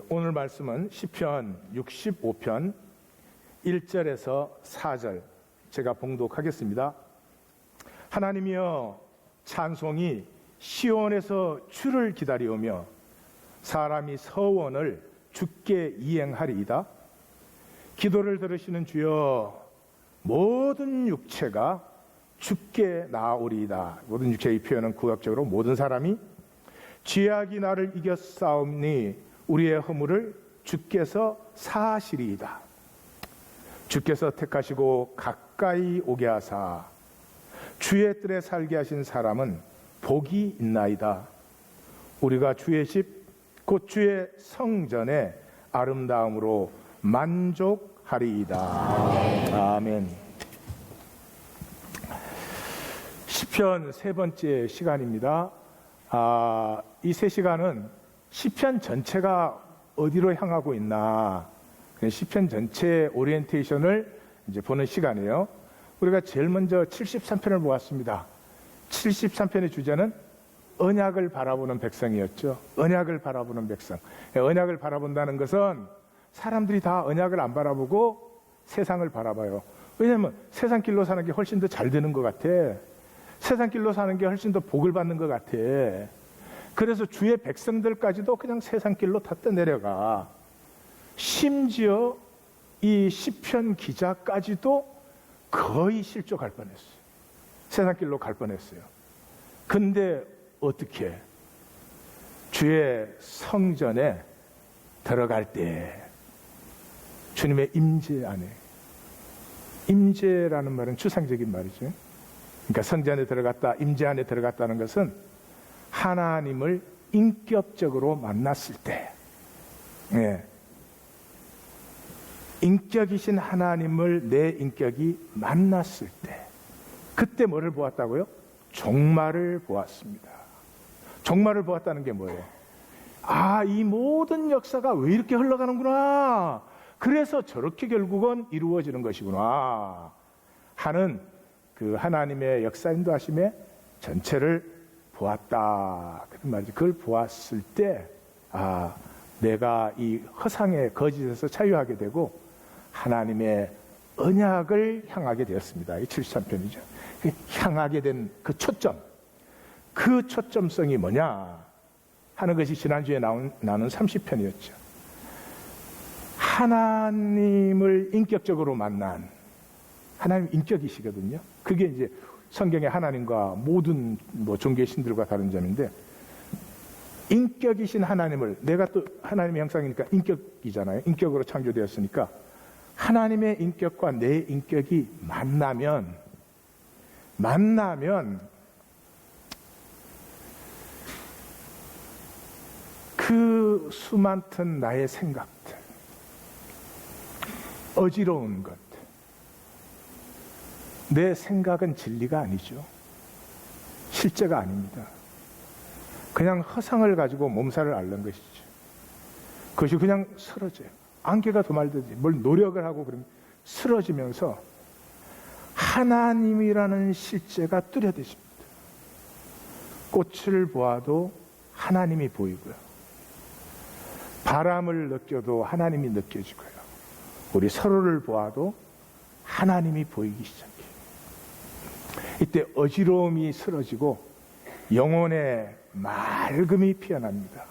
오늘 말씀은 시편 65편 1절에서 4절 제가 봉독하겠습니다. 하나님이여, 찬송이 시온에서 주를 기다리오며 사람이 서원을 주께 이행하리이다. 기도를 들으시는 주여, 모든 육체가 주께 나아오리이다. 모든 육체, 이 표현은 구약적으로 모든 사람이 죄악이 나를 이겼사옵니 우리의 허물을 주께서 사하시리이다. 주께서 택하시고 가까이 오게 하사 주의 뜰에 살게 하신 사람은 복이 있나이다. 우리가 주의 집 곧 주의 성전의 아름다움으로 만족하리이다. 아멘. 시편 세 번째 시간입니다. 이 세 시간은 시편 전체가 어디로 향하고 있나, 시편 전체의 오리엔테이션을 이제 보는 시간이에요. 우리가 제일 먼저 73편을 보았습니다. 73편의 주제는 언약을 바라보는 백성이었죠. 언약을 바라보는 백성. 언약을 바라본다는 것은 사람들이 다 언약을 안 바라보고 세상을 바라봐요. 왜냐하면 세상 길로 사는 게 훨씬 더 잘 되는 것 같아. 세상 길로 사는 게 훨씬 더 복을 받는 것 같아. 그래서 주의 백성들까지도 그냥 세상 길로 탔다 내려가. 심지어 이 시편 기자까지도 거의 실족할 뻔했어요. 세상 길로 갈 뻔했어요. 근데 어떻게 주의 성전에 들어갈 때 주님의 임재 안에, 임재라는 말은 추상적인 말이죠. 그러니까 성전에 들어갔다, 임재 안에 들어갔다는 것은 하나님을 인격적으로 만났을 때, 인격이신 하나님을 내 인격이 만났을 때, 그때 뭐를 보았다고요? 종말을 보았습니다. 종말을 보았다는 게 뭐예요? 이 모든 역사가 왜 이렇게 흘러가는구나, 그래서 저렇게 결국은 이루어지는 것이구나 하는 그 하나님의 역사 인도하심의 전체를 보았다, 그런 말이죠. 그걸 보았을 때 내가 이 허상의 거짓에서 자유하게 되고 하나님의 언약을 향하게 되었습니다. 이 73편이죠. 향하게 된 그 초점, 그 초점성이 뭐냐 하는 것이 지난주에 나눈 30편이었죠. 하나님을 인격적으로 만난, 하나님 인격이시거든요. 그게 이제 성경의 하나님과 모든 종교의 신들과 다른 점인데, 인격이신 하나님을, 내가 또 하나님의 형상이니까 인격이잖아요. 인격으로 창조되었으니까 하나님의 인격과 내 인격이 만나면 그 수많던 나의 생각들, 어지러운 것, 내 생각은 진리가 아니죠. 실제가 아닙니다. 그냥 허상을 가지고 몸살을 앓는 것이죠. 그것이 그냥 쓰러져요. 안개가 도말듯이 뭘 노력을 하고 그러면 쓰러지면서 하나님이라는 실제가 뚜렷해집니다. 꽃을 보아도 하나님이 보이고요. 바람을 느껴도 하나님이 느껴지고요. 우리 서로를 보아도 하나님이 보이기 시작해요. 이때 어지러움이 쓰러지고 영혼의 맑음이 피어납니다.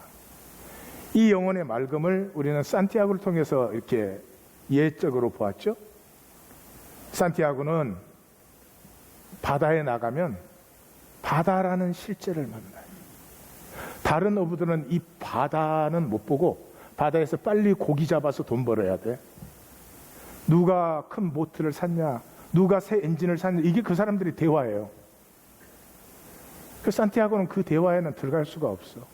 이 영혼의 맑음을 우리는 산티아고를 통해서 이렇게 예적으로 보았죠. 산티아고는 바다에 나가면 바다라는 실제를 만나요. 다른 어부들은 이 바다는 못 보고 바다에서 빨리 고기 잡아서 돈 벌어야 돼. 누가 큰 보트를 샀냐, 누가 새 엔진을 샀냐, 이게 그 사람들이 대화예요. 그 산티아고는 그 대화에는 들어갈 수가 없어.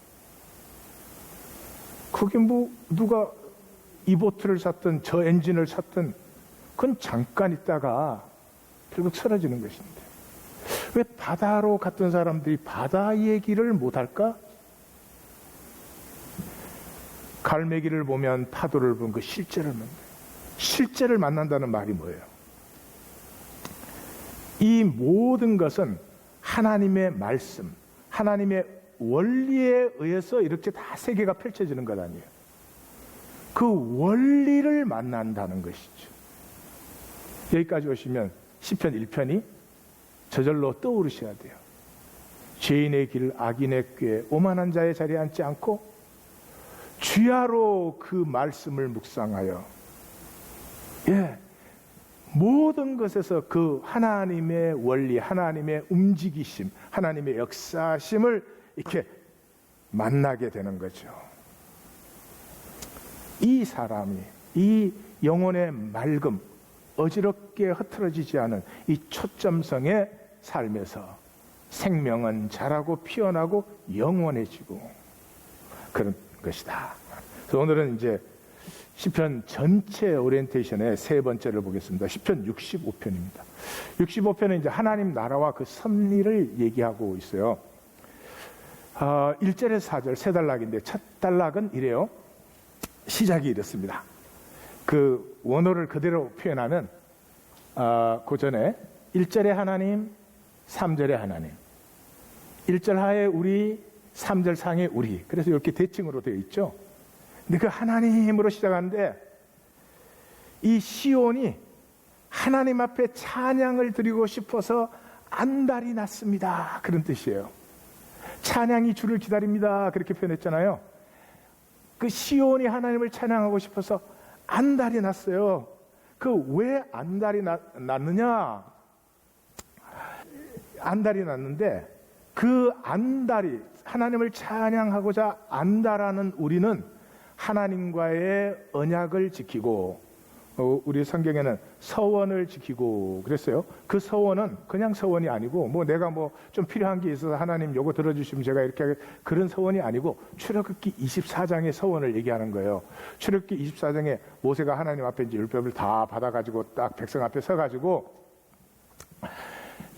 그게 누가 이 보트를 샀든 저 엔진을 샀든 그건 잠깐 있다가 결국 쓰러지는 것인데, 왜 바다로 갔던 사람들이 바다 얘기를 못할까? 갈매기를 보면 파도를 보면 그 실제를 만나요. 실제를 만난다는 말이 뭐예요? 이 모든 것은 하나님의 말씀, 하나님의 원리에 의해서 이렇게 다 세계가 펼쳐지는 것 아니에요. 그 원리를 만난다는 것이죠. 여기까지 오시면 시편 1편이 저절로 떠오르셔야 돼요. 죄인의 길, 악인의 꾀, 오만한 자의 자리에 앉지 않고 주야로 그 말씀을 묵상하여 모든 것에서 그 하나님의 원리, 하나님의 움직이심, 하나님의 역사심을 이렇게 만나게 되는 거죠. 이 사람이 이 영혼의 맑음, 어지럽게 흐트러지지 않은 이 초점성의 삶에서 생명은 자라고 피어나고 영원해지고 그런 것이다. 그래서 오늘은 이제 시편 전체 오리엔테이션의 세 번째를 보겠습니다. 시편 65편입니다. 65편은 이제 하나님 나라와 그 섭리를 얘기하고 있어요. 1절에서 4절 세 단락인데 첫 단락은 이래요. 시작이 이렇습니다. 그 원어를 그대로 표현하면 그 전에 1절에 하나님, 3절에 하나님, 1절 하에 우리, 3절 상에 우리. 그래서 이렇게 대칭으로 되어 있죠. 근데 그 하나님으로 시작하는데 이 시온이 하나님 앞에 찬양을 드리고 싶어서 안달이 났습니다. 그런 뜻이에요. 찬양이 주를 기다립니다. 그렇게 표현했잖아요. 그 시온이 하나님을 찬양하고 싶어서 안달이 났어요. 그 왜 안달이 났느냐? 안달이 났는데 그 안달이 하나님을 찬양하고자 안달하는 우리는 하나님과의 언약을 지키고 우리 성경에는 서원을 지키고 그랬어요. 그 서원은 그냥 서원이 아니고 뭐 내가 뭐 좀 필요한 게 있어서 하나님 요거 들어주시면 제가 이렇게 그런 서원이 아니고 출애굽기 24장의 서원을 얘기하는 거예요. 출애굽기 24장에 모세가 하나님 앞에 이제 율법을 다 받아가지고 딱 백성 앞에 서가지고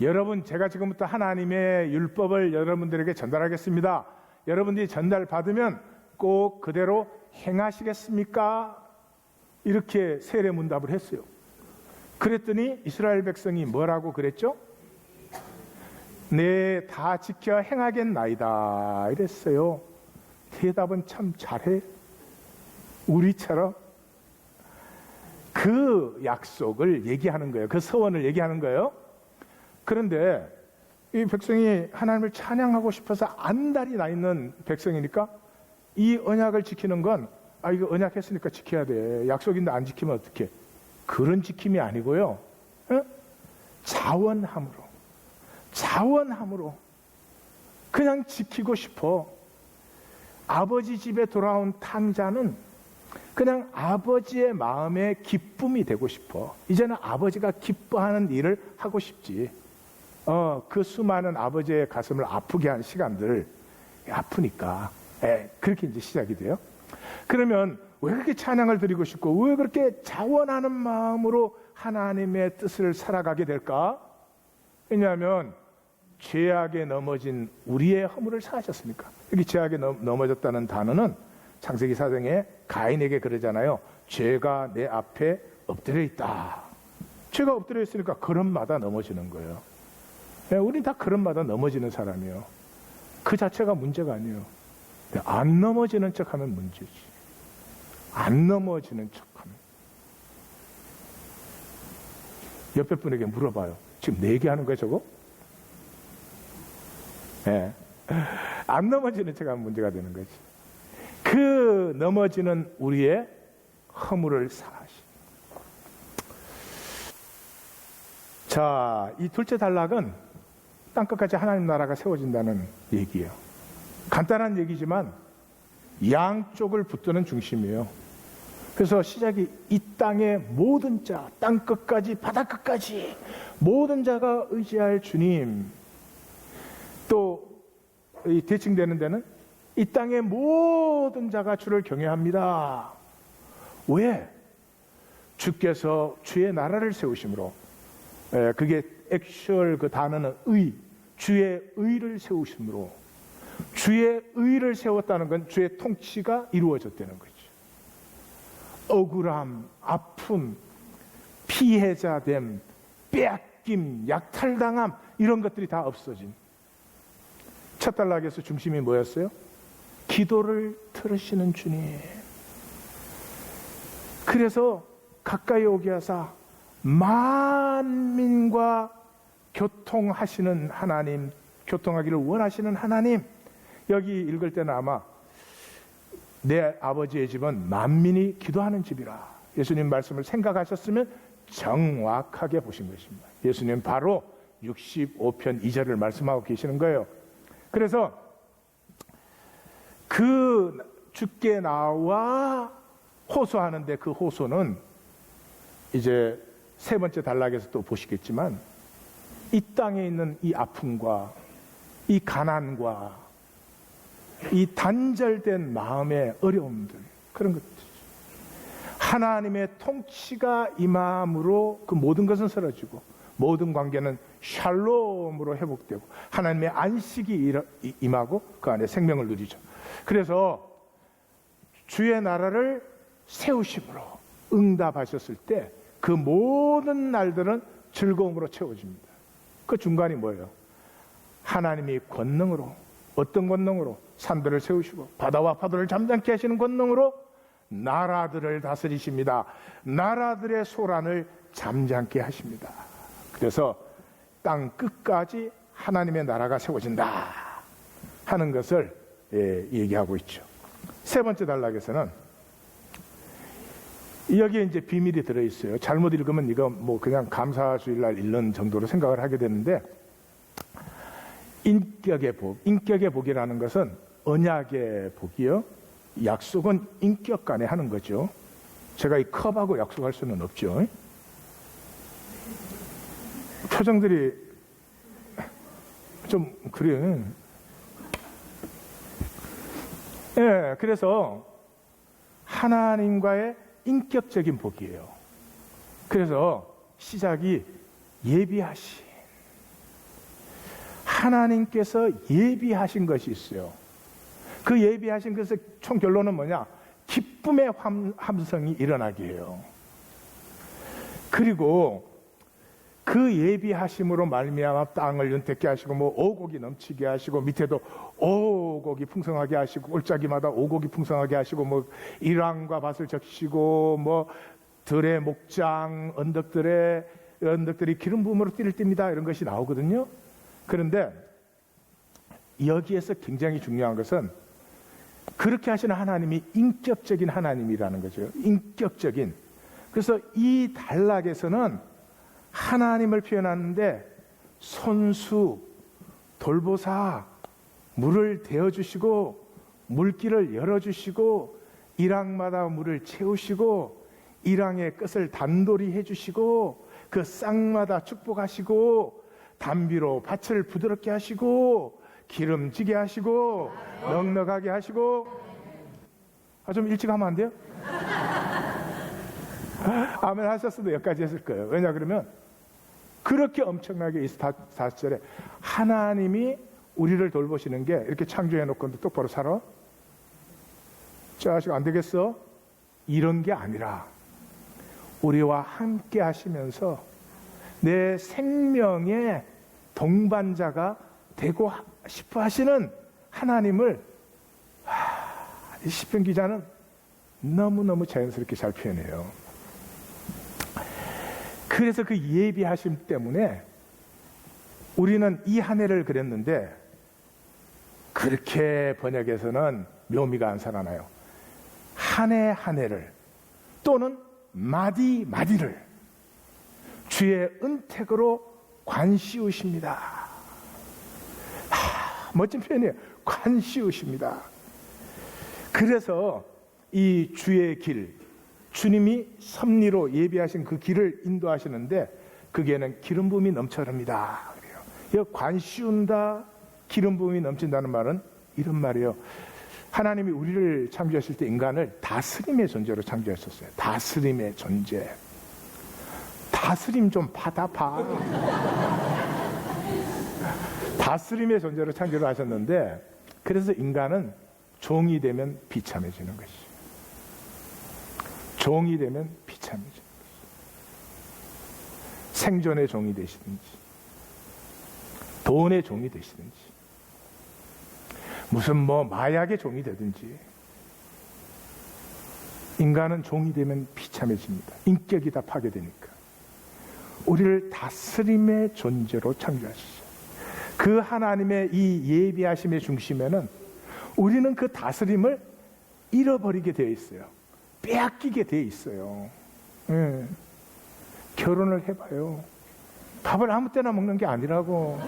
여러분 제가 지금부터 하나님의 율법을 여러분들에게 전달하겠습니다. 여러분들이 전달 받으면 꼭 그대로 행하시겠습니까? 이렇게 세례문답을 했어요. 그랬더니 이스라엘 백성이 뭐라고 그랬죠? 네, 다 지켜 행하겠나이다 이랬어요. 대답은 참 잘해. 우리처럼 그 약속을 얘기하는 거예요. 그 서원을 얘기하는 거예요. 그런데 이 백성이 하나님을 찬양하고 싶어서 안달이 나 있는 백성이니까 이 언약을 지키는 건 이거 언약했으니까 지켜야 돼. 약속인데 안 지키면 어떡해? 그런 지킴이 아니고요. 자원함으로 그냥 지키고 싶어. 아버지 집에 돌아온 탕자는 그냥 아버지의 마음에 기쁨이 되고 싶어. 이제는 아버지가 기뻐하는 일을 하고 싶지. 그 수많은 아버지의 가슴을 아프게 한 시간들 아프니까 그렇게 이제 시작이 돼요. 그러면 왜 그렇게 찬양을 드리고 싶고 왜 그렇게 자원하는 마음으로 하나님의 뜻을 살아가게 될까? 왜냐하면 죄악에 넘어진 우리의 허물을 사하셨으니까. 여기 죄악에 넘어졌다는 단어는 창세기 4장에 가인에게 그러잖아요. 죄가 내 앞에 엎드려 있다. 죄가 엎드려 있으니까 걸음마다 넘어지는 거예요. 우린 다 걸음마다 넘어지는 사람이에요. 그 자체가 문제가 아니에요. 안 넘어지는 척하면 문제지. 안 넘어지는 척하면. 옆에 분에게 물어봐요. 지금 내 얘기하는 거야 저거? 안 넘어지는 척하면 문제가 되는 거지. 그 넘어지는 우리의 허물을 사하시. 자, 이 둘째 단락은 땅끝까지 하나님 나라가 세워진다는 얘기예요. 간단한 얘기지만 양쪽을 붙드는 중심이에요. 그래서 시작이 이 땅의 모든 자, 땅끝까지 바다끝까지 모든 자가 의지할 주님. 또 이 대칭되는 데는 이 땅의 모든 자가 주를 경외합니다. 왜? 주께서 주의 나라를 세우심으로. 그게 액츄얼 그 단어는 의, 주의 의를 세우심으로. 주의 의를 세웠다는 건 주의 통치가 이루어졌다는 거죠. 억울함, 아픔, 피해자됨, 빼앗김, 약탈당함 이런 것들이 다 없어진. 첫 단락에서 중심이 뭐였어요? 기도를 들으시는 주님. 그래서 가까이 오게 하사 만민과 교통하시는 하나님, 교통하기를 원하시는 하나님. 여기 읽을 때는 아마 내 아버지의 집은 만민이 기도하는 집이라, 예수님 말씀을 생각하셨으면 정확하게 보신 것입니다. 예수님 바로 65편 2절을 말씀하고 계시는 거예요. 그래서 그 주께 나와 호소하는데, 그 호소는 이제 세 번째 단락에서 또 보시겠지만, 이 땅에 있는 이 아픔과 이 가난과 이 단절된 마음의 어려움들, 그런 것들, 하나님의 통치가 임함으로 그 모든 것은 사라지고 모든 관계는 샬롬으로 회복되고 하나님의 안식이 임하고 그 안에 생명을 누리죠. 그래서 주의 나라를 세우심으로 응답하셨을 때 그 모든 날들은 즐거움으로 채워집니다. 그 중간이 뭐예요? 하나님이 권능으로, 어떤 권능으로? 산들을 세우시고 바다와 파도를 잠잠케 하시는 권능으로 나라들을 다스리십니다. 나라들의 소란을 잠잠케 하십니다. 그래서 땅 끝까지 하나님의 나라가 세워진다 하는 것을 얘기하고 있죠. 세 번째 단락에서는 여기에 이제 비밀이 들어있어요. 잘못 읽으면 이거 뭐 그냥 감사주일날 읽는 정도로 생각을 하게 되는데, 인격의 복, 인격의 복이라는 것은 언약의 복이요, 약속은 인격 간에 하는 거죠. 제가 이 컵하고 약속할 수는 없죠. 표정들이 좀 그래요. 예, 그래서 하나님과의 인격적인 복이에요. 그래서 시작이 예비하신, 하나님께서 예비하신 것이 있어요. 그 예비하신 것의 총 결론은 뭐냐? 기쁨의 함성이 일어나게 해요. 그리고 그 예비하심으로 말미암아 땅을 윤택케 하시고 뭐 오곡이 넘치게 하시고 밑에도 오곡이 풍성하게 하시고 골짜기마다 오곡이 풍성하게 하시고 뭐 일왕과 밭을 적시고 뭐 들의 목장 언덕들이 기름 부음으로 띠를 띱니다, 이런 것이 나오거든요. 그런데 여기에서 굉장히 중요한 것은 그렇게 하시는 하나님이 인격적인 하나님이라는 거죠. 인격적인. 그래서 이 단락에서는 하나님을 표현하는데 손수, 돌보사, 물을 데워주시고 물길을 열어주시고 일왕마다 물을 채우시고 일왕의 끝을 단돌이 해주시고 그 쌍마다 축복하시고 담비로 밭을 부드럽게 하시고 기름지게 하시고 넉넉하게 하시고. 좀 일찍 하면 안 돼요? 아멘 하셨어도 여기까지 했을 거예요. 왜냐 그러면 그렇게 엄청나게 이 40절에 하나님이 우리를 돌보시는 게, 이렇게 창조해 놓고 똑바로 살아? 자식 안 되겠어? 이런 게 아니라 우리와 함께 하시면서 내 생명의 동반자가 되고 싶어 하시는 하나님을 이 시편 기자는 너무너무 자연스럽게 잘 표현해요. 그래서 그 예비하심 때문에 우리는 이 한 해를 그렸는데, 그렇게 번역에서는 묘미가 안 살아나요. 한 해 한 해를 또는 마디마디를 주의 은택으로 관씌우십니다. 멋진 표현이에요. 관씌우십니다. 그래서 이 주의 길, 주님이 섭리로 예비하신 그 길을 인도하시는데 그게는 기름 부음이 넘쳐 흐릅니다. 그래요. 관씌운다, 기름 부음이 넘친다는 말은 이런 말이에요. 하나님이 우리를 창조하실 때 인간을 다스림의 존재로 창조하셨어요. 다스림의 존재. 다스림 좀 받아봐. 다스림의 존재로 창조를 하셨는데, 그래서 인간은 종이 되면 비참해지는 것이에요. 종이 되면 비참해지는 것이에요. 생존의 종이 되시든지 돈의 종이 되시든지 무슨 뭐 마약의 종이 되든지 인간은 종이 되면 비참해집니다. 인격이 다 파괴되니까. 우리를 다스림의 존재로 창조하시죠. 그 하나님의 이 예비하심의 중심에는 우리는 그 다스림을 잃어버리게 되어 있어요. 빼앗기게 되어 있어요. 결혼을 해봐요. 밥을 아무 때나 먹는 게 아니라고.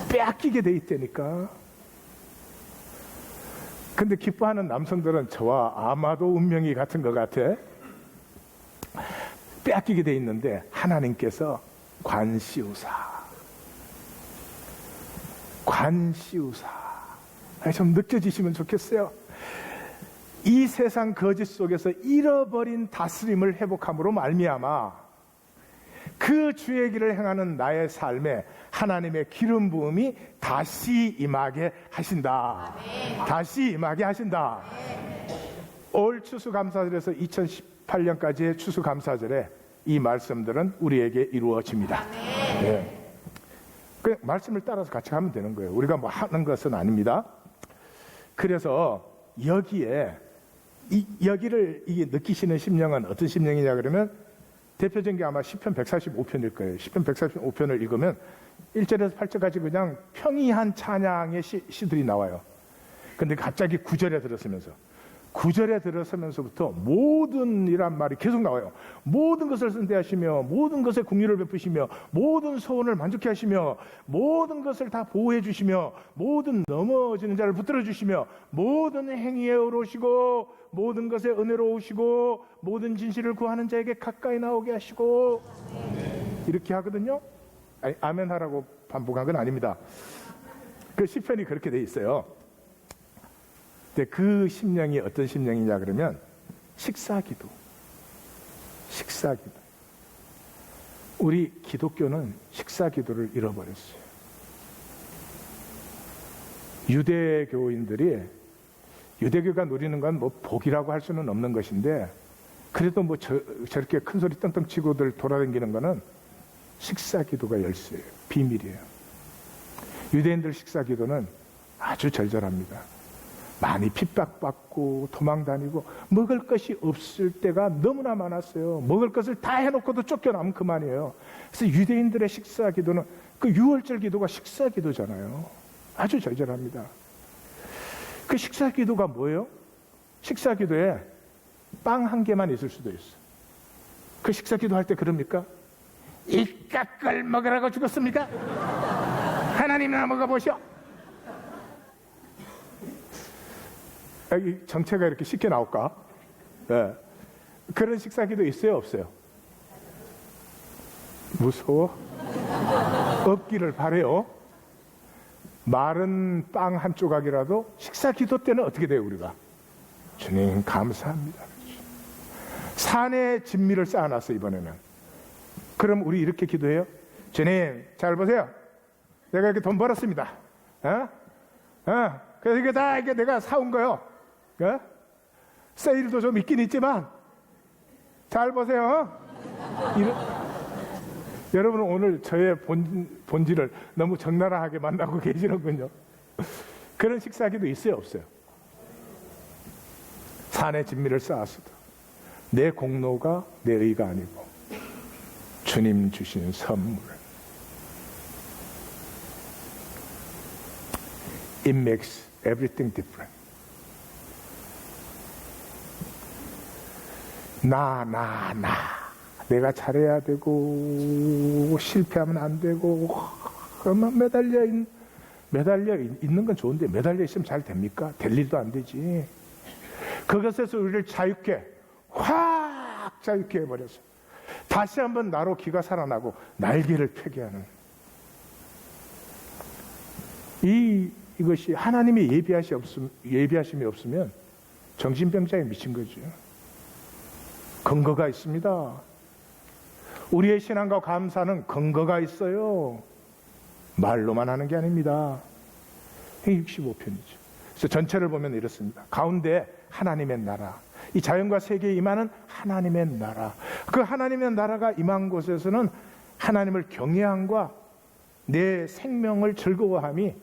빼앗기게 돼 있다니까. 근데 기뻐하는 남성들은 저와 아마도 운명이 같은 것 같아. 빼앗기게 돼 있는데 하나님께서 관시우사. 좀 느껴지시면 좋겠어요. 이 세상 거짓 속에서 잃어버린 다스림을 회복함으로 말미암아 그 주의 길을 행하는 나의 삶에 하나님의 기름 부음이 다시 임하게 하신다. 다시 임하게 하신다. 올 추수감사절에서 2018년까지의 추수감사절에 이 말씀들은 우리에게 이루어집니다. 네. 그 말씀을 따라서 같이 하면 되는 거예요. 우리가 뭐 하는 것은 아닙니다. 그래서 여기를 이게 느끼시는 심령은 어떤 심령이냐 그러면 대표적인 게 아마 시편 145편일 거예요. 시편 145편을 읽으면 1절에서 8절까지 그냥 평이한 찬양의 시들이 나와요. 근데 갑자기 9절에 들어서면서부터 모든이란 말이 계속 나와요. 모든 것을 선대하시며 모든 것에 긍휼을 베푸시며 모든 소원을 만족케 하시며 모든 것을 다 보호해 주시며 모든 넘어지는 자를 붙들어 주시며 모든 행위에 의로우시고 모든 것에 은혜로우시고 모든 진실을 구하는 자에게 가까이 나오게 하시고 이렇게 하거든요. 아니, 아멘 하라고 반복한 건 아닙니다. 그 시편이 그렇게 돼 있어요. 근데 그 심령이 어떤 심령이냐 그러면 식사기도. 우리 기독교는 식사기도를 잃어버렸어요. 유대교인들이 유대교가 누리는 건 뭐 복이라고 할 수는 없는 것인데 그래도 뭐 저렇게 큰 소리 떵떵 치고들 돌아다니는 거는 식사기도가 열쇠예요. 비밀이에요. 유대인들 식사기도는 아주 절절합니다. 많이 핍박받고 도망다니고 먹을 것이 없을 때가 너무나 많았어요. 먹을 것을 다 해놓고도 쫓겨나면 그만이에요. 그래서 유대인들의 식사기도는 그 유월절 기도가 식사기도잖아요. 아주 절절합니다. 그 식사기도가 뭐예요? 식사기도에 빵 한 개만 있을 수도 있어. 그 식사기도 할 때 그럽니까? 이깟 걸 먹으라고 죽었습니까? 하나님이나 먹어보시오. 정체가 이렇게 쉽게 나올까? 네. 그런 식사기도 있어요, 없어요? 무서워? 없기를 바래요. 마른 빵 한 조각이라도 식사기도 때는 어떻게 돼요, 우리가? 주님 감사합니다. 산에 진미를 쌓아놨어 이번에는. 그럼 우리 이렇게 기도해요? 주님 잘 보세요. 내가 이렇게 돈 벌었습니다. 그래서 이게 다 이게 내가 사온 거요. 세일도 좀 있긴 있지만 잘 보세요. 여러분은 오늘 저의 본질을 너무 적나라하게 만나고 계시는군요. 그런 식사기도 있어요, 없어요? 산에 진미를 쌓았어도 내 공로가 내 의가 아니고 주님 주신 선물. It makes everything different. 내가 잘해야 되고 실패하면 안 되고 그러면 매달려 있는 건 좋은데 매달려 있으면 잘 됩니까? 될 일도 안 되지. 그것에서 우리를 확 자유케 해버려서 다시 한번 나로 기가 살아나고 날개를 펴게 하는 이것이 하나님의 예비하심이 없으면 정신병자에 미친 거죠. 근거가 있습니다. 우리의 신앙과 감사는 근거가 있어요. 말로만 하는 게 아닙니다. 65편이죠. 그래서 전체를 보면 이렇습니다. 가운데 하나님의 나라, 이 자연과 세계에 임하는 하나님의 나라, 그 하나님의 나라가 임한 곳에서는 하나님을 경외함과 내 생명을 즐거워함이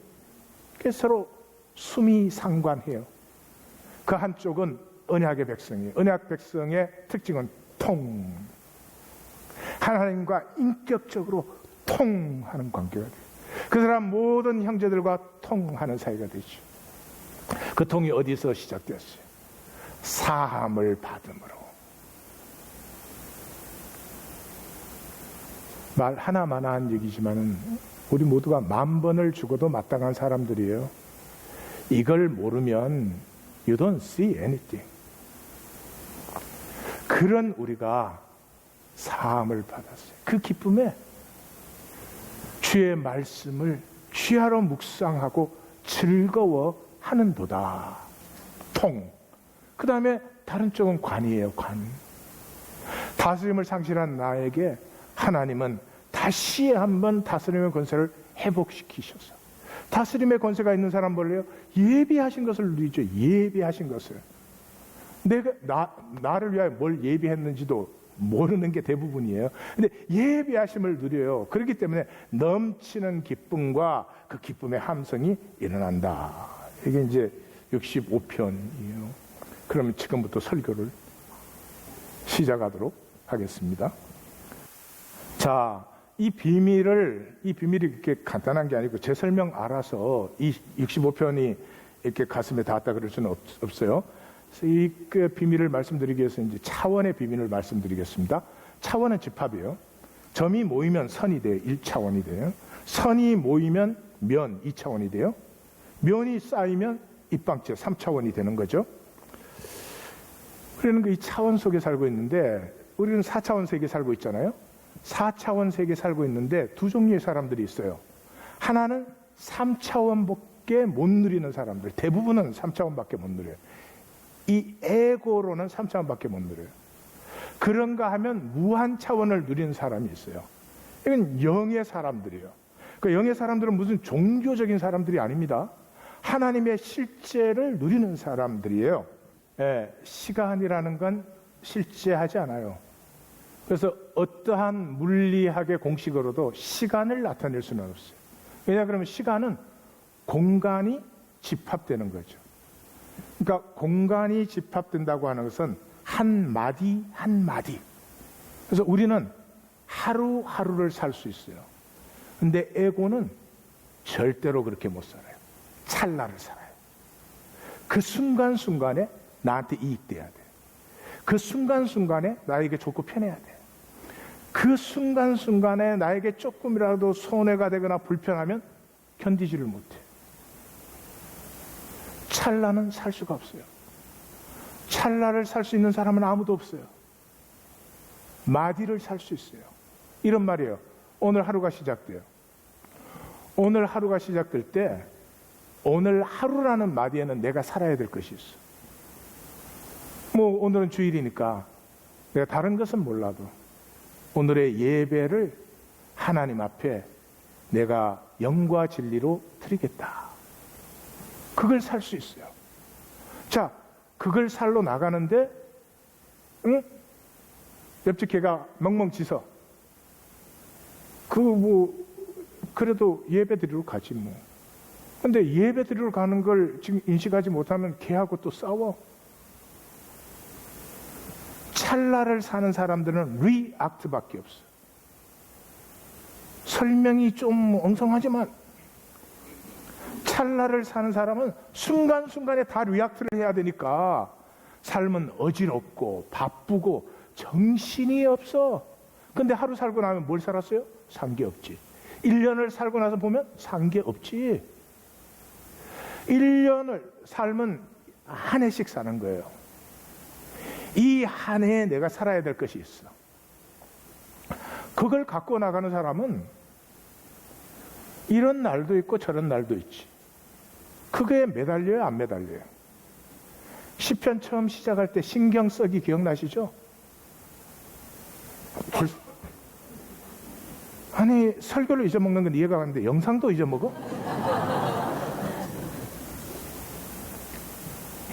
서로 수미상관해요. 그 한쪽은 언약의 백성이에요. 언약 백성의 특징은 통. 하나님과 인격적으로 통하는 관계가 돼요. 그 사람 모든 형제들과 통하는 사이가 되죠. 그 통이 어디서 시작되었어요? 사함을 받음으로. 말 하나만한 얘기지만은 우리 모두가 10,000번을 죽어도 마땅한 사람들이에요. 이걸 모르면 you don't see anything. 그런 우리가 사함을 받았어요. 그 기쁨에 주의 말씀을 취하로 묵상하고 즐거워하는도다. 통. 그 다음에 다른 쪽은 관이에요. 관. 다스림을 상실한 나에게 하나님은 다시 한번 다스림의 권세를 회복시키셔서, 다스림의 권세가 있는 사람 볼래요? 예비하신 것을 누리죠. 예비하신 것을. 내가 나를 위하여 뭘 예비했는지도 모르는 게 대부분이에요. 근데 예비하심을 누려요. 그렇기 때문에 넘치는 기쁨과 그 기쁨의 함성이 일어난다. 이게 이제 65편이에요. 그러면 지금부터 설교를 시작하도록 하겠습니다. 자, 이 비밀이 이렇게 간단한 게 아니고 제 설명 알아서 이 65편이 이렇게 가슴에 닿았다 그럴 수는 없어요. 그래서 이 비밀을 말씀드리기 위해서 이제 차원의 비밀을 말씀드리겠습니다. 차원은 집합이에요. 점이 모이면 선이 돼요. 1차원이 돼요. 선이 모이면 면 2차원이 돼요. 면이 쌓이면 입방체 3차원이 되는 거죠. 우리는 이 차원 속에 살고 있는데, 우리는 4차원 세계에 살고 있잖아요. 4차원 세계에 살고 있는데 두 종류의 사람들이 있어요. 하나는 3차원밖에 못 누리는 사람들. 대부분은 3차원밖에 못 누려요. 이 에고로는 3차원밖에 못 누려요. 그런가 하면 무한 차원을 누리는 사람이 있어요. 이건 영의 사람들이에요. 그 영의 사람들은 무슨 종교적인 사람들이 아닙니다. 하나님의 실제를 누리는 사람들이에요. 예, 시간이라는 건 실제하지 않아요. 그래서 어떠한 물리학의 공식으로도 시간을 나타낼 수는 없어요. 왜냐 그러면 시간은 공간이 집합되는 거죠. 그러니까 공간이 집합된다고 하는 것은 한 마디 한 마디. 그래서 우리는 하루하루를 살 수 있어요. 근데 에고는 절대로 그렇게 못 살아요. 찰나를 살아요. 그 순간순간에 나한테 이익돼야 돼. 그 순간순간에 나에게 좋고 편해야 돼. 그 순간순간에 나에게 조금이라도 손해가 되거나 불편하면 견디지를 못해. 찰나는 살 수가 없어요. 찰나를 살 수 있는 사람은 아무도 없어요. 마디를 살 수 있어요. 이런 말이에요. 오늘 하루가 시작돼요. 오늘 하루가 시작될 때 오늘 하루라는 마디에는 내가 살아야 될 것이 있어. 뭐 오늘은 주일이니까 내가 다른 것은 몰라도 오늘의 예배를 하나님 앞에 내가 영과 진리로 드리겠다. 그걸 살 수 있어요. 자, 그걸 살러 나가는데 응? 옆집 개가 멍멍 짖어. 그래도 예배 드리러 가지 뭐. 근데 예배 드리러 가는 걸 지금 인식하지 못하면 개하고 또 싸워. 찰나를 사는 사람들은 리액트밖에 없어. 설명이 좀 엉성하지만 찰나를 사는 사람은 순간순간에 다 리액트를 해야 되니까 삶은 어지럽고 바쁘고 정신이 없어. 근데 하루 살고 나면 뭘 살았어요? 산 게 없지. 1년을 살고 나서 보면 산 게 없지. 1년을 삶은 한 해씩 사는 거예요. 이 한 해에 내가 살아야 될 것이 있어. 그걸 갖고 나가는 사람은 이런 날도 있고 저런 날도 있지. 그거에 매달려요, 안 매달려요? 시편 처음 시작할 때 신경 쓰기 기억나시죠? 아니, 설교를 잊어먹는 건 이해가 가는데 영상도 잊어먹어?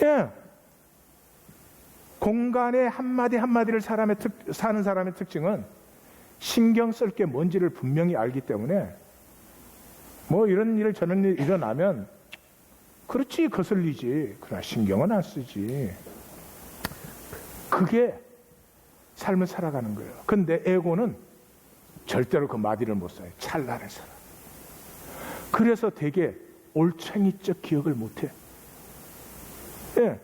예. 공간의 한마디 한마디를 사는 사람의 특징은 신경 쓸 게 뭔지를 분명히 알기 때문에 뭐 이런 일 저런 일 일어나면 그렇지 거슬리지. 그러나 신경은 안 쓰지. 그게 삶을 살아가는 거예요. 근데 에고는 절대로 그 마디를 못 써요. 찰나를 살아. 그래서 되게 올챙이적 기억을 못해. 예.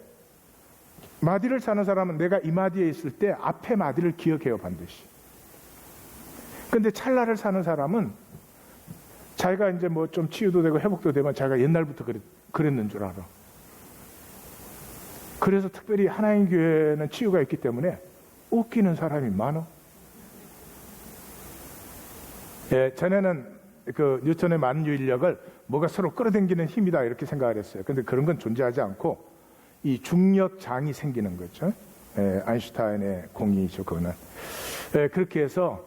마디를 사는 사람은 내가 이 마디에 있을 때 앞에 마디를 기억해요, 반드시. 근데 찰나를 사는 사람은 자기가 이제 뭐 좀 치유도 되고 회복도 되면 자기가 옛날부터 그랬는 줄 알아. 그래서 특별히 하나님 교회는 치유가 있기 때문에 웃기는 사람이 많아. 예, 전에는 그 뉴턴의 만유인력을 뭐가 서로 끌어당기는 힘이다 이렇게 생각을 했어요. 근데 그런 건 존재하지 않고 이 중력장이 생기는 거죠. 예, 아인슈타인의 공이죠, 그거는. 예, 그렇게 해서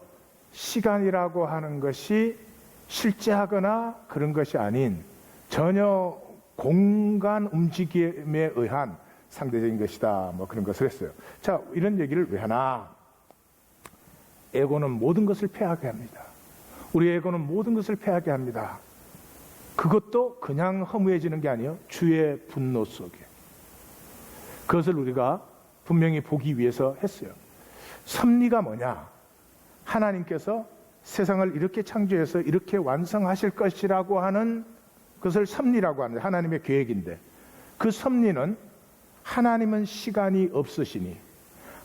시간이라고 하는 것이 실제하거나 그런 것이 아닌 전혀 공간 움직임에 의한 상대적인 것이다. 뭐 그런 것을 했어요. 자, 이런 얘기를 왜 하나? 에고는 모든 것을 패하게 합니다. 우리 에고는 모든 것을 패하게 합니다. 그것도 그냥 허무해지는 게 아니에요. 주의 분노 속에. 그것을 우리가 분명히 보기 위해서 했어요. 섭리가 뭐냐? 하나님께서 세상을 이렇게 창조해서 이렇게 완성하실 것이라고 하는 그것을 섭리라고 하는데 하나님의 계획인데 그 섭리는 하나님은 시간이 없으시니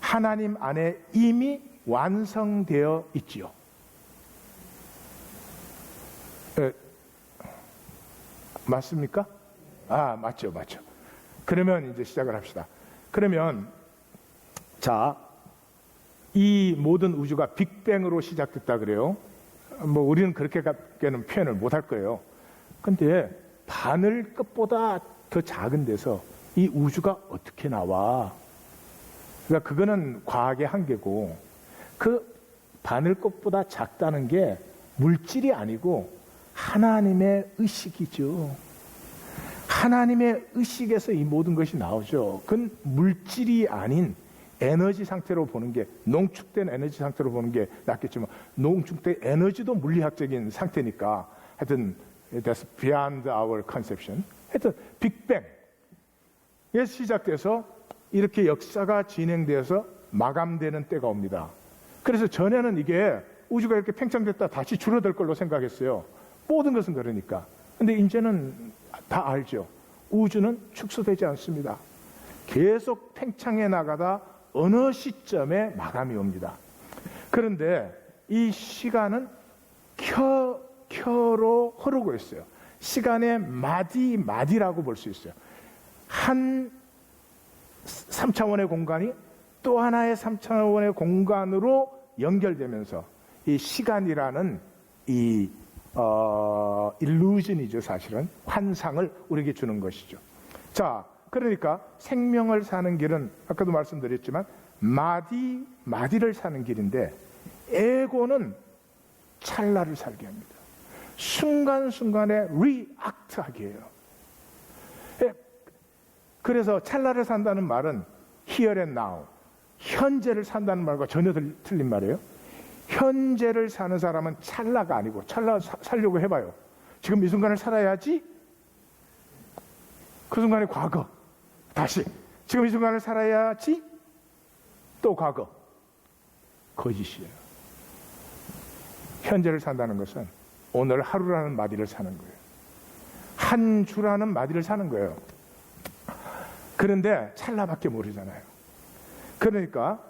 하나님 안에 이미 완성되어 있지요. 맞습니까? 아, 맞죠. 그러면 이제 시작을 합시다. 그러면 자, 이 모든 우주가 빅뱅으로 시작됐다 그래요. 뭐 우리는 그렇게는 표현을 못 할 거예요. 근데 바늘끝보다 더 작은 데서 이 우주가 어떻게 나와? 그러니까 그거는 과학의 한계고 그 바늘꽃보다 작다는 게 물질이 아니고 하나님의 의식이죠. 하나님의 의식에서 이 모든 것이 나오죠. 그건 물질이 아닌 에너지 상태로 보는 게, 농축된 에너지 상태로 보는 게 낫겠지만 농축된 에너지도 물리학적인 상태니까 하여튼 that's beyond our conception. 하여튼 빅뱅 에 시작돼서 이렇게 역사가 진행되어서 마감되는 때가 옵니다. 그래서 전에는 이게 우주가 이렇게 팽창됐다 다시 줄어들 걸로 생각했어요. 모든 것은 그러니까. 근데 이제는 다 알죠. 우주는 축소되지 않습니다. 계속 팽창해 나가다 어느 시점에 마감이 옵니다. 그런데 이 시간은 켜로 흐르고 있어요. 시간의 마디라고 볼 수 있어요. 한 3차원의 공간이 또 하나의 3차원의 공간으로 연결되면서 이 시간이라는 이 일루전이죠. 사실은 환상을 우리에게 주는 것이죠. 자, 그러니까 생명을 사는 길은 아까도 말씀드렸지만 마디를 사는 길인데 에고는 찰나를 살게 합니다. 순간순간에 리액트하게 해요. 그래서 찰나를 산다는 말은 here and now, 현재를 산다는 말과 전혀 틀린 말이에요. 현재를 사는 사람은 찰나가 아니고 찰나 살려고 해봐요. 지금 이 순간을 살아야지. 그 순간이 과거. 다시 지금 이 순간을 살아야지. 또 과거. 거짓이에요. 현재를 산다는 것은 오늘 하루라는 마디를 사는 거예요. 한 주라는 마디를 사는 거예요. 그런데 찰나밖에 모르잖아요. 그러니까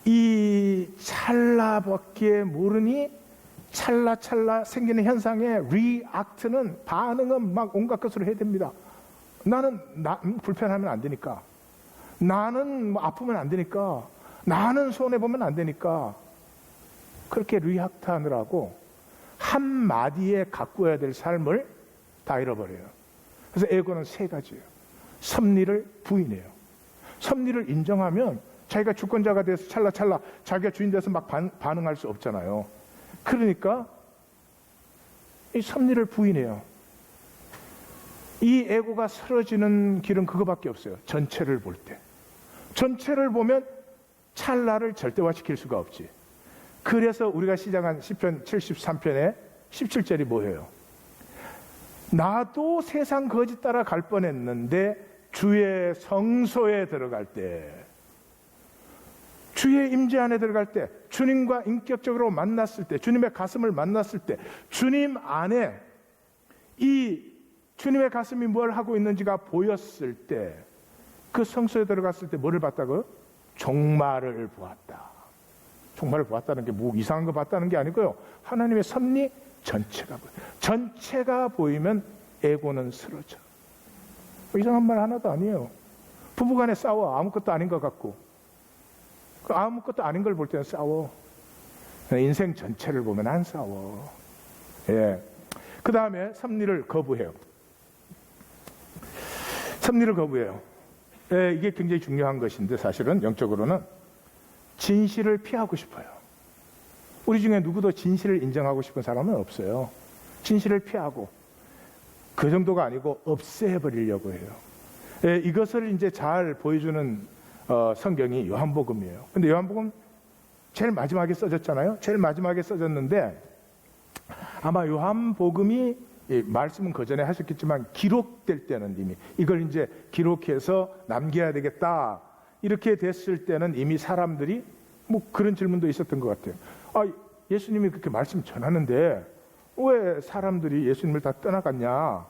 이 찰나밖에 모르니 찰나 생기는 현상의 리액트는 반응은 막 온갖 것으로 해야 됩니다. 나는 불편하면 안 되니까, 나는 뭐 아프면 안 되니까, 나는 손해보면 안 되니까 그렇게 리액트 하느라고 한 마디에 가꾸어야 될 삶을 다 잃어버려요. 그래서 에고는 세 가지예요. 섭리를 부인해요. 섭리를 인정하면 자기가 주권자가 돼서 찰나 자기가 주인 돼서 막 반응할 수 없잖아요. 그러니까 이 섭리를 부인해요. 이 에고가 쓰러지는 길은 그거밖에 없어요. 전체를 볼 때. 전체를 보면 찰나를 절대화시킬 수가 없지. 그래서 우리가 시작한 시편 73편의 17절이 뭐예요? 나도 세상 거짓 따라 갈 뻔했는데 주의 성소에 들어갈 때 주의 임재 안에 들어갈 때, 주님과 인격적으로 만났을 때, 주님의 가슴을 만났을 때, 주님 안에 이 주님의 가슴이 뭘 하고 있는지가 보였을 때, 그 성소에 들어갔을 때 뭐를 봤다고요? 종말을 보았다. 종말을 보았다는 게 뭐 이상한 거 봤다는 게 아니고요. 하나님의 섭리 전체가 보여요. 전체가 보이면 에고는 쓰러져. 이상한 말 하나도 아니에요. 부부간에 싸워. 아무것도 아닌 것 같고. 아무것도 아닌 걸 볼 때는 싸워. 인생 전체를 보면 안 싸워. 예. 그 다음에 섭리를 거부해요. 섭리를 거부해요. 예, 이게 굉장히 중요한 것인데 사실은 영적으로는 진실을 피하고 싶어요. 우리 중에 누구도 진실을 인정하고 싶은 사람은 없어요. 진실을 피하고 그 정도가 아니고 없애버리려고 해요. 예, 이것을 이제 잘 보여주는 성경이 요한복음이에요. 근데 요한복음 제일 마지막에 써졌잖아요. 제일 마지막에 써졌는데 아마 요한복음이 말씀은 그 전에 하셨겠지만 기록될 때는 이미 이걸 이제 기록해서 남겨야 되겠다 이렇게 됐을 때는 이미 사람들이 뭐 그런 질문도 있었던 것 같아요. 아, 예수님이 그렇게 말씀 전하는데 왜 사람들이 예수님을 다 떠나갔냐?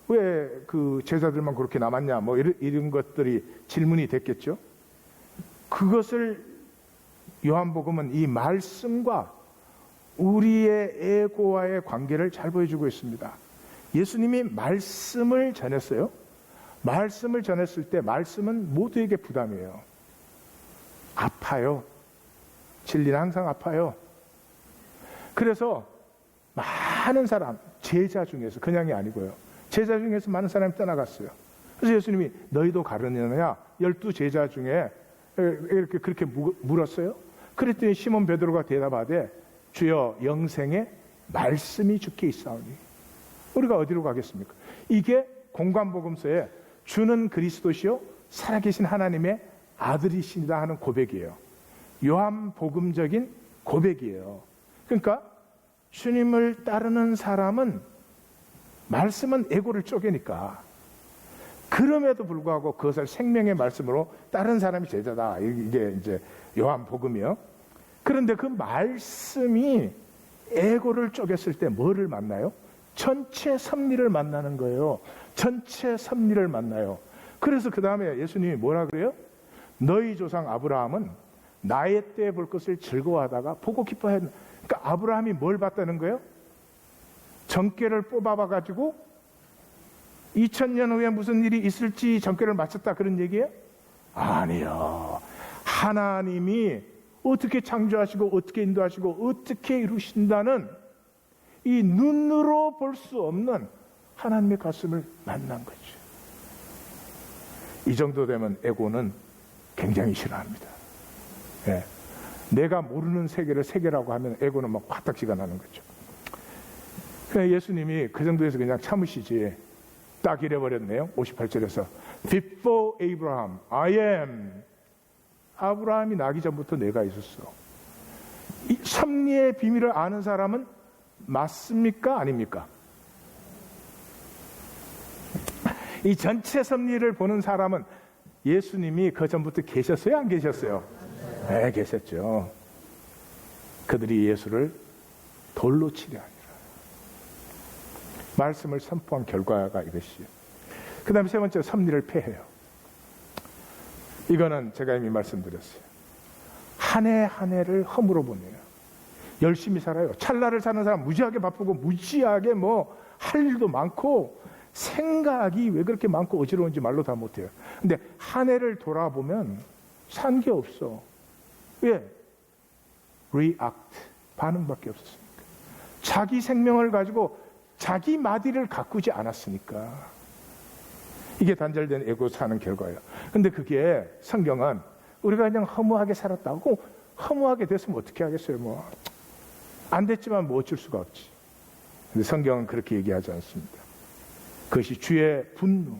왜 그 제자들만 그렇게 남았냐? 뭐 이런 것들이 질문이 됐겠죠. 그것을 요한복음은 이 말씀과 우리의 에고와의 관계를 잘 보여주고 있습니다. 예수님이 말씀을 전했어요. 말씀을 전했을 때 말씀은 모두에게 부담이에요. 아파요. 진리는 항상 아파요. 그래서 많은 사람, 제자 중에서 그냥이 아니고요. 제자 중에서 많은 사람이 떠나갔어요. 그래서 예수님이 너희도 가느냐? 12제자 중에 이렇게 그렇게 물었어요. 그랬더니 시몬 베드로가 대답하되 주여 영생의 말씀이 주께 있사오니 우리가 어디로 가겠습니까? 이게 공관복음서에 주는 그리스도시요 살아계신 하나님의 아들이시다 하는 고백이에요. 요한복음적인 고백이에요. 그러니까 주님을 따르는 사람은 말씀은 에고를 쪼개니까 그럼에도 불구하고 그것을 생명의 말씀으로 다른 사람이 제자다. 이게 이제 요한복음이요. 그런데 그 말씀이 에고를 쪼갰을 때 뭐를 만나요? 전체 섭리를 만나는 거예요. 전체 섭리를 만나요. 그래서 그 다음에 예수님이 뭐라 그래요? 너희 조상 아브라함은 나의 때에 볼 것을 즐거워하다가 보고 기뻐했나. 그러니까 아브라함이 뭘 봤다는 거예요? 정궤를 뽑아봐가지고 2000년 후에 무슨 일이 있을지 정궤를 맞췄다 그런 얘기예요? 아니요. 하나님이 어떻게 창조하시고 어떻게 인도하시고 어떻게 이루신다는 이 눈으로 볼 수 없는 하나님의 가슴을 만난 거죠. 이 정도 되면 에고는 굉장히 싫어합니다. 예. 내가 모르는 세계를 세계라고 하면 에고는 막 화딱지가 나는 거죠. 그냥 예수님이 그 정도에서 그냥 참으시지 딱 이래버렸네요. 58절에서 Before Abraham, I am. 아브라함이 나기 전부터 내가 있었어. 이 섭리의 비밀을 아는 사람은 맞습니까? 아닙니까? 이 전체 섭리를 보는 사람은 예수님이 그 전부터 계셨어요? 안 계셨어요? 네, 계셨죠. 그들이 예수를 돌로 치려 하니라. 말씀을 선포한 결과가 이것이에요. 그 다음에 세 번째, 섭리를 폐해요. 이거는 제가 이미 말씀드렸어요. 한 해 한 해를 허물어 보내요. 열심히 살아요. 찰나를 사는 사람 무지하게 바쁘고 무지하게 뭐 할 일도 많고 생각이 왜 그렇게 많고 어지러운지 말로 다 못해요. 근데 한 해를 돌아보면 산 게 없어. 왜? react, 반응밖에 없었으니까. 자기 생명을 가지고 자기 마디를 가꾸지 않았으니까. 이게 단절된 에고 사는 결과예요. 근데 그게 성경은 우리가 그냥 허무하게 살았다고 허무하게 됐으면 어떻게 하겠어요? 뭐 안 됐지만 뭐 어쩔 수가 없지. 근데 성경은 그렇게 얘기하지 않습니다. 그것이 주의 분노,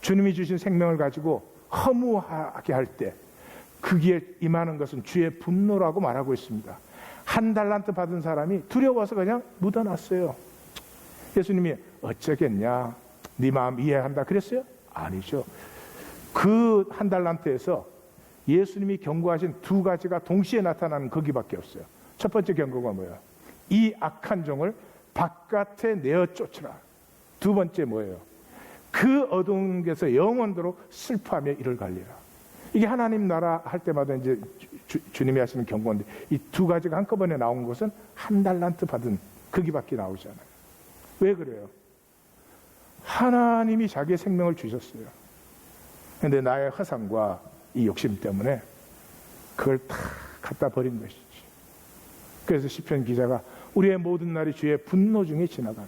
주님이 주신 생명을 가지고 허무하게 할 때 그기에 임하는 것은 주의 분노라고 말하고 있습니다. 1달란트 받은 사람이 두려워서 그냥 묻어놨어요. 예수님이 어쩌겠냐, 네 마음 이해한다 그랬어요? 아니죠. 그 1달란트에서 예수님이 경고하신 두 가지가 동시에 나타나는 거기밖에 없어요. 첫 번째 경고가 뭐예요? 이 악한 종을 바깥에 내어 쫓으라. 두 번째 뭐예요? 그 어두운 데서 영원토록 슬퍼하며 이를 갈리라. 이게 하나님 나라 할 때마다 이제 주님이 하시는 경고인데, 이 두 가지가 한꺼번에 나온 것은 한 달란트 받은 거기밖에 나오지 않아요. 왜 그래요? 하나님이 자기의 생명을 주셨어요. 그런데 나의 허상과 이 욕심 때문에 그걸 다 갖다 버린 것이지. 그래서 시편 기자가 우리의 모든 날이 주의 분노 중에 지나가며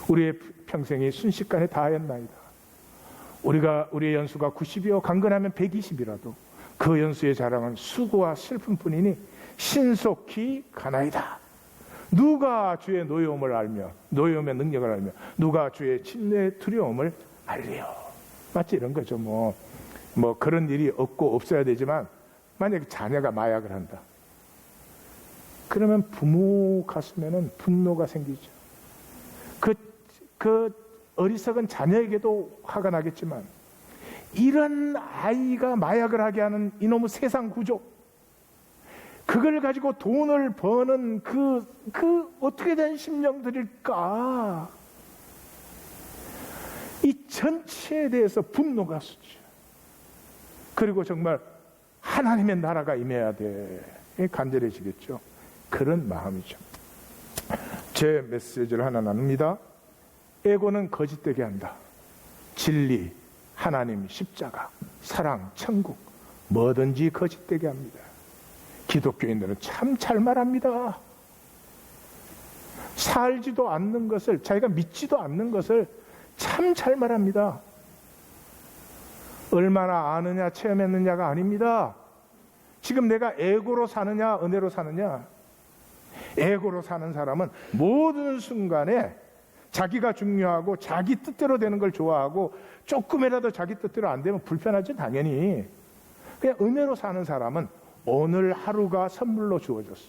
우리의 평생이 순식간에 다하였나이다. 우리의 연수가 90이요 강건하면 120이라도 그 연수의 자랑은 수고와 슬픔뿐이니 신속히 가나이다. 누가 주의 노여움을 알며 노여움의 능력을 알며 누가 주의 침례의 두려움을 알리요. 마치 이런 거죠. 뭐 그런 일이 없고 없어야 되지만 만약에 자녀가 마약을 한다. 그러면 부모 가슴에는 분노가 생기죠. 그 어리석은 자녀에게도 화가 나겠지만 이런 아이가 마약을 하게 하는 이놈의 세상 구조, 그걸 가지고 돈을 버는 그 어떻게 된 심령들일까? 이 전체에 대해서 분노가 솟죠. 그리고 정말 하나님의 나라가 임해야 돼. 간절해지겠죠. 그런 마음이죠. 제 메시지를 하나 나눕니다. 에고는 거짓되게 한다. 진리, 하나님, 십자가, 사랑, 천국, 뭐든지 거짓되게 합니다. 기독교인들은 참 잘 말합니다. 살지도 않는 것을, 자기가 믿지도 않는 것을 참 잘 말합니다. 얼마나 아느냐 체험했느냐가 아닙니다. 지금 내가 에고로 사느냐 은혜로 사느냐. 에고로 사는 사람은 모든 순간에 자기가 중요하고 자기 뜻대로 되는 걸 좋아하고 조금이라도 자기 뜻대로 안 되면 불편하죠. 당연히. 그냥 은혜로 사는 사람은 오늘 하루가 선물로 주어졌어.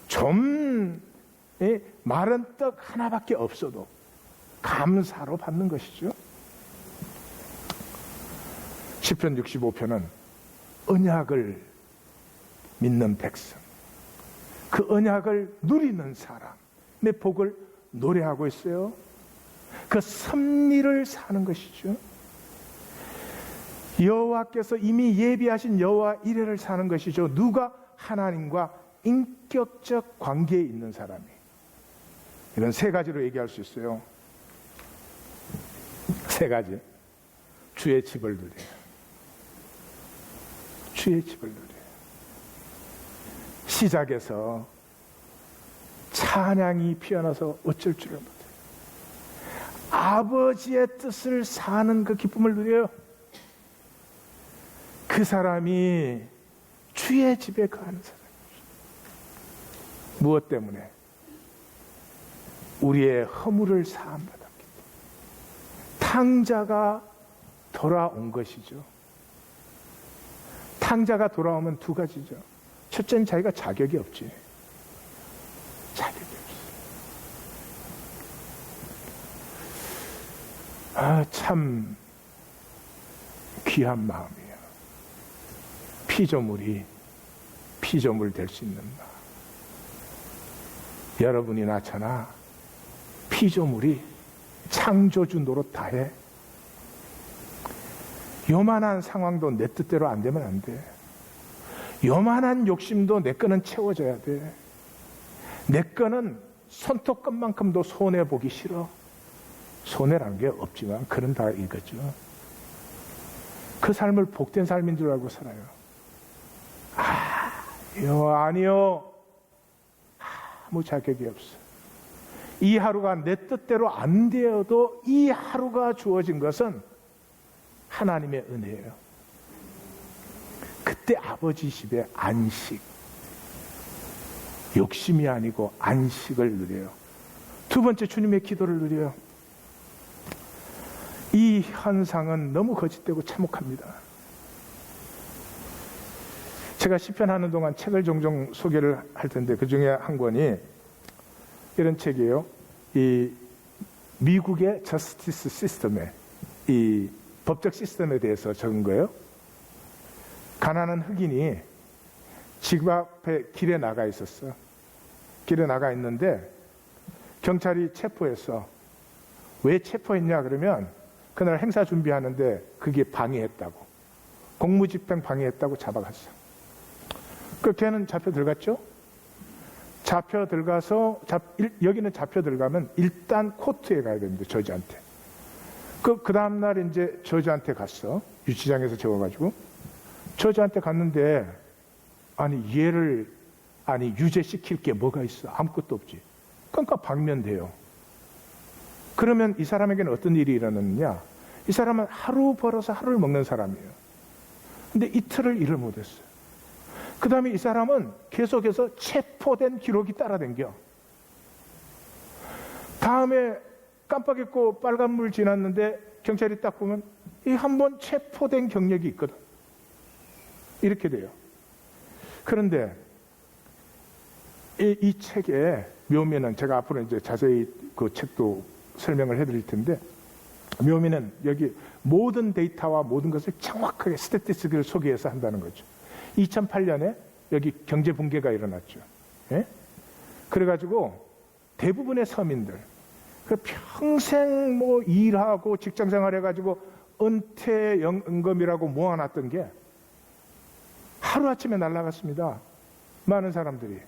좀 마른 떡 하나밖에 없어도 감사로 받는 것이죠. 시편 65편은 언약을 믿는 백성, 그 언약을 누리는 사람의 복을 노래하고 있어요. 그 섭리를 사는 것이죠. 여호와께서 이미 예비하신 여호와 이레를 사는 것이죠. 누가? 하나님과 인격적 관계에 있는 사람이. 이건 세 가지로 얘기할 수 있어요. 세 가지. 주의 집을 누려요. 주의 집을 누려요. 시작에서 찬양이 피어나서 어쩔 줄을 못해요. 아버지의 뜻을 사는 그 기쁨을 누려요. 그 사람이 주의 집에 거하는 사람이죠. 무엇 때문에? 우리의 허물을 사함받았기 때문에. 탕자가 돌아온 것이죠. 탕자가 돌아오면 두 가지죠. 첫째는 자기가 자격이 없지. 자격이 없어. 참 귀한 마음이에요. 피조물이 피조물 될 수 있는 마음. 여러분이 낳잖아. 피조물이 창조주 노릇 다 해. 요만한 상황도 내 뜻대로 안 되면 안 돼. 요만한 욕심도 내 거는 채워져야 돼. 내 거는 손톱끝만큼도 손해보기 싫어. 손해라는 게 없지만 그런다 이거죠. 그 삶을 복된 삶인 줄 알고 살아요. 아니요. 아무 자격이 없어. 이 하루가 내 뜻대로 안 되어도 이 하루가 주어진 것은 하나님의 은혜예요. 그때 아버지 집에 안식, 욕심이 아니고 안식을 누려요. 두 번째, 주님의 기도를 누려요. 이 현상은 너무 거짓되고 참혹합니다. 제가 시편 하는 동안 책을 종종 소개를 할 텐데 그 중에 한 권이 이런 책이에요. 이 미국의 저스티스 시스템에, 이 법적 시스템에 대해서 적은 거예요. 가난한 흑인이 집 앞에 길에 나가 있었어. 길에 나가 있는데 경찰이 체포했어. 왜 체포했냐 그러면 그날 행사 준비하는데 그게 방해했다고, 공무집행 방해했다고 잡아갔어. 그 걔는 잡혀 들어갔죠. 잡혀 들어가서 여기는 잡혀 들어가면 일단 코트에 가야 됩니다. 저지한테. 그 다음날 이제 저지한테 갔어. 유치장에서 재워가지고 저지한테 갔는데 얘를 유죄시킬 게 뭐가 있어? 아무것도 없지. 그러니까 방면돼요. 그러면 이 사람에게는 어떤 일이 일어났느냐? 이 사람은 하루 벌어서 하루를 먹는 사람이에요. 근데 이틀을 일을 못했어요. 그 다음에 이 사람은 계속해서 체포된 기록이 따라다녀. 다음에 깜빡 잊고 빨간불 지났는데 경찰이 딱 보면 이 한 번 체포된 경력이 있거든. 이렇게 돼요. 그런데 이 책의 묘미는, 제가 앞으로 이제 자세히 그 책도 설명을 해드릴 텐데, 묘미는 여기 모든 데이터와 모든 것을 정확하게 스태티스틱을 소개해서 한다는 거죠. 2008년에 여기 경제 붕괴가 일어났죠. 예? 그래가지고 대부분의 서민들, 평생 뭐 일하고 직장 생활해가지고 은퇴연금이라고 모아놨던 게 하루아침에 날아갔습니다. 많은 사람들이.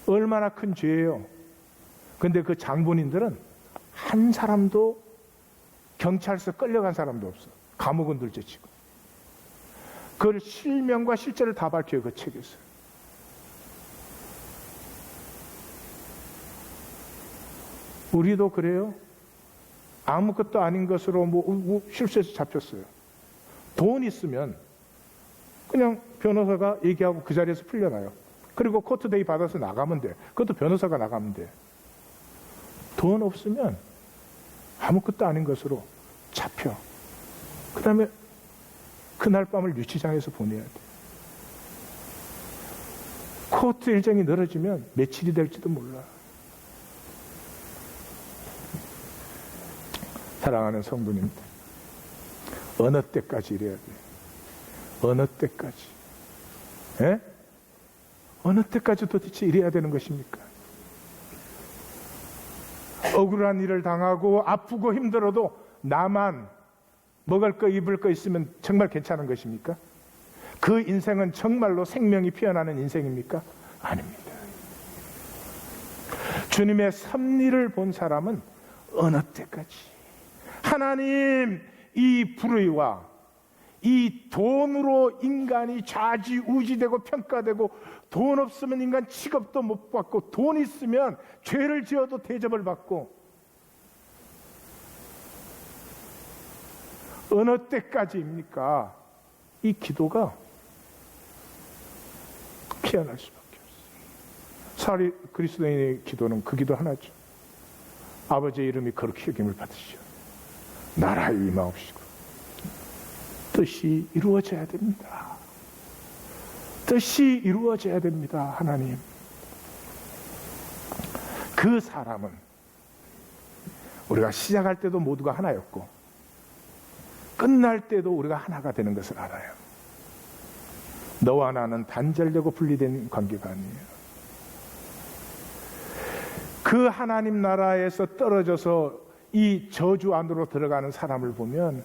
얼마나 큰 죄예요. 근데 그 장본인들은 한 사람도, 경찰서 끌려간 사람도 없어. 감옥은 둘째치고. 그걸 실명과 실제를 다 밝혀요, 그 책에서. 우리도 그래요. 아무것도 아닌 것으로 실수해서 잡혔어요. 돈 있으면 그냥 변호사가 얘기하고 그 자리에서 풀려나요. 그리고 코트데이 받아서 나가면 돼. 그것도 변호사가 나가면 돼. 돈 없으면 아무것도 아닌 것으로 잡혀. 그 다음에 그날 밤을 유치장에서 보내야 돼. 코트 일정이 늘어지면 며칠이 될지도 몰라. 사랑하는 성도님들, 어느 때까지 이래야 돼? 어느 때까지? 예? 어느 때까지 도대체 이래야 되는 것입니까? 억울한 일을 당하고 아프고 힘들어도 나만 먹을 거 입을 거 있으면 정말 괜찮은 것입니까? 그 인생은 정말로 생명이 피어나는 인생입니까? 아닙니다. 주님의 섭리를 본 사람은 어느 때까지 하나님, 이 불의와 이 돈으로 인간이 좌지우지되고 평가되고, 돈 없으면 인간 취급도 못 받고, 돈 있으면 죄를 지어도 대접을 받고, 어느 때까지입니까? 이 기도가 피어날 수밖에 없어요. 사리 그리스도인의 기도는 그 기도 하나죠. 아버지의 이름이 거룩히 여김을 받으시오. 나라의 임하옵시고 뜻이 이루어져야 됩니다. 뜻이 이루어져야 됩니다. 하나님. 그 사람은 우리가 시작할 때도 모두가 하나였고 끝날 때도 우리가 하나가 되는 것을 알아요. 너와 나는 단절되고 분리된 관계가 아니에요. 그 하나님 나라에서 떨어져서 이 저주 안으로 들어가는 사람을 보면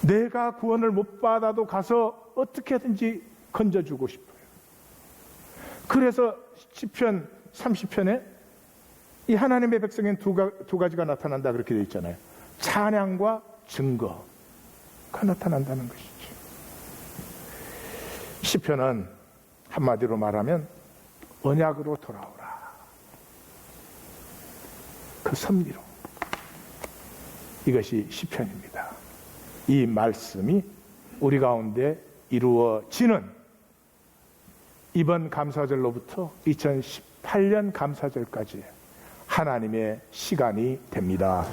내가 구원을 못 받아도 가서 어떻게든지 건져주고 싶어요. 그래서 시편 30편에 이 하나님의 백성엔 두 가지가 나타난다 그렇게 되어 있잖아요. 찬양과 증거가 나타난다는 것이죠. 시편은 한마디로 말하면 언약으로 돌아오라. 그 섭리로. 이것이 시편입니다. 이 말씀이 우리 가운데 이루어지는 이번 감사절로부터 2018년 감사절까지 하나님의 시간이 됩니다.